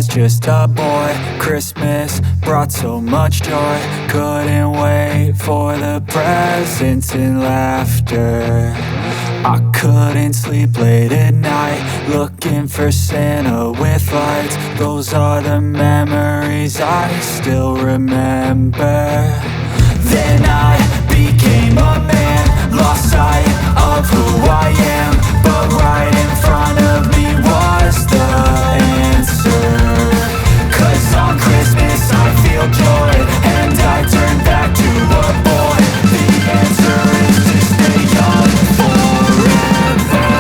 was just a boy. Christmas brought so much joy. Couldn't wait for the presents and laughter. I couldn't sleep late at night, looking for Santa with lights. Those are the memories I still remember. Then I became a man, lost sight of who I am. But right in front of me was the answer. 'Cause on Christmas I feel joy, and I turn back to a boy. The answer is to stay young forever.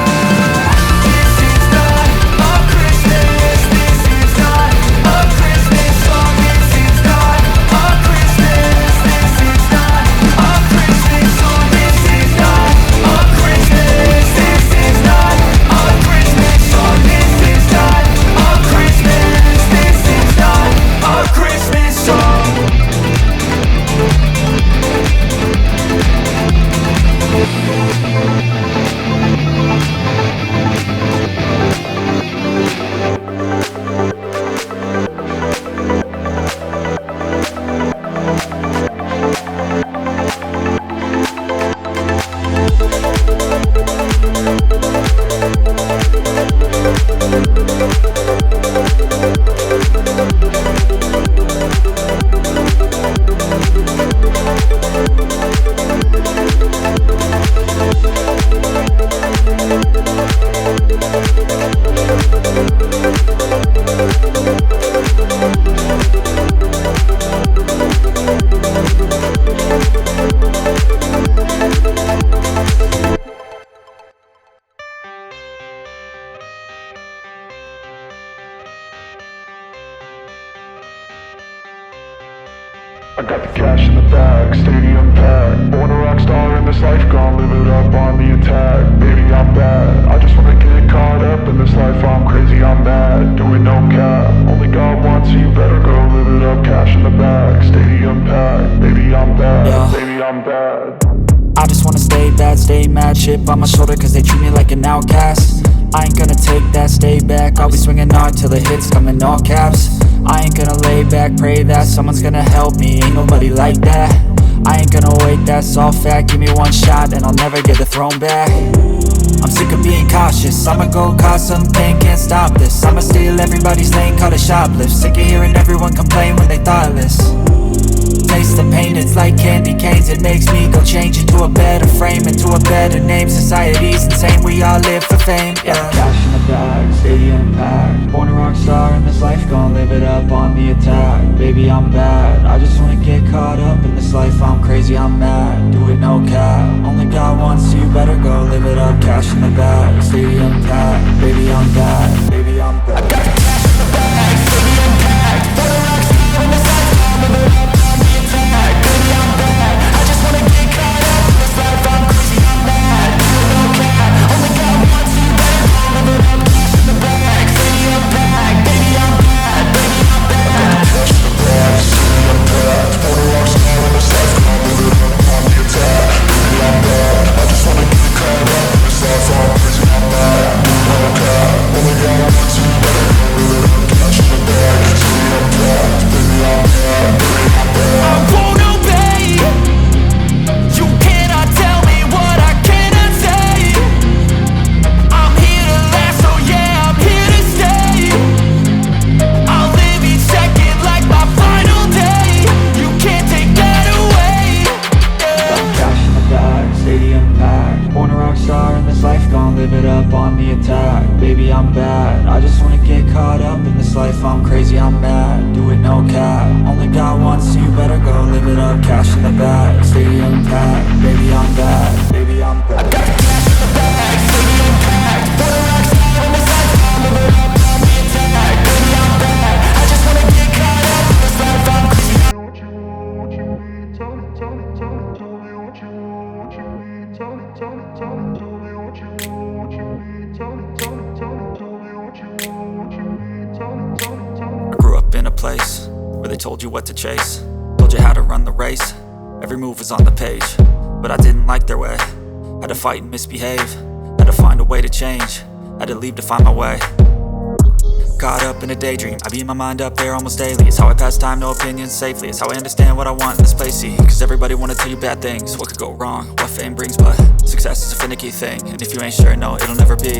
This is not a Christmas, this is not a Christmas song. This is not a Christmas, this is not a Christmas song. This is not a Christmas, this is not a Christmas song. This is not a Christmas, this is not a Christmas song. I got the cash in the bag, stadium packed. Born a rock star in this life, gon' live it up on the attack. Baby, I'm bad, I just wanna get caught up in this life. I'm crazy, I'm mad, doing no cap. Only God wants you, better go live it up. Cash in the bag, stadium packed. Baby, I'm bad, baby, I'm bad. I just wanna stay bad, stay mad. Chip on my shoulder cause they treat me like an outcast. I ain't gonna take that, stay back. I'll be swinging hard till the hits come in all caps. I ain't gonna lay back, pray that someone's gonna help me. Ain't nobody like that. I ain't gonna wait, that's all fact. Give me one shot and I'll never get the throne back. I'm sick of being cautious, I'ma go cause something, can't stop this. I'ma steal everybody's lane, call it shoplift. Sick of hearing everyone complain when they thoughtless. Taste the pain, it's like candy canes. It makes me go change into a better frame, into a better name. Society's insane, we all live for fame, yeah. Cash in the bag, stadium packed. Born a rock star in this life, gon' live it up on the attack. Baby, I'm bad, I just wanna get caught up in this life. I'm crazy, I'm mad, do it no cap. Only God wants you, better go live it up. Cash in the bag, stadium packed. Baby, I'm bad, baby, I'm bad. I got the cash in the bag, stadium packed. Born a rock star in this life, gon' live it up. I'm crazy, I'm mad, do it no cap. Only God wants you, better go live it up. Cash in the bag, stadium packed. Baby, I'm bad, baby, I'm bad. I got the cash in the bag, stadium packed. Born a rock star in this life, I'll live it up on the attack. Baby, I'm bad, I just wanna get caught up in this life. I'm crazy. Tell me what you need. Tell me what you need. Tell me what you need. I grew up in a place where they told you what to chase, told you how to run the race. Every move was on the page, but I didn't like their way. Had to fight and misbehave, had to find a way to change, had to leave to find my way. caught up in a daydream. I beat my mind up there almost daily. It's how I pass time, no opinions safely. It's how I understand what I want in this place, see. Cause everybody wanna tell you bad things. What could go wrong, what fame brings, but success is a finicky thing. And if you ain't sure, no, it'll never be.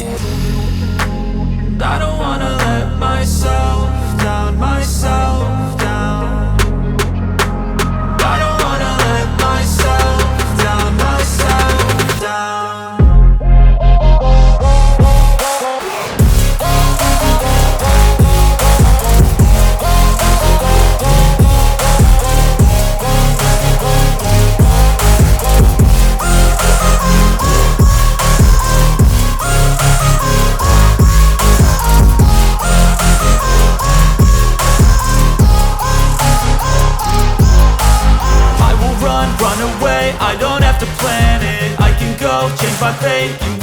I don't wanna let myself down, myself down. I don't wanna let myself down, myself down. Run away, I don't have to plan it. I can go change my fate. You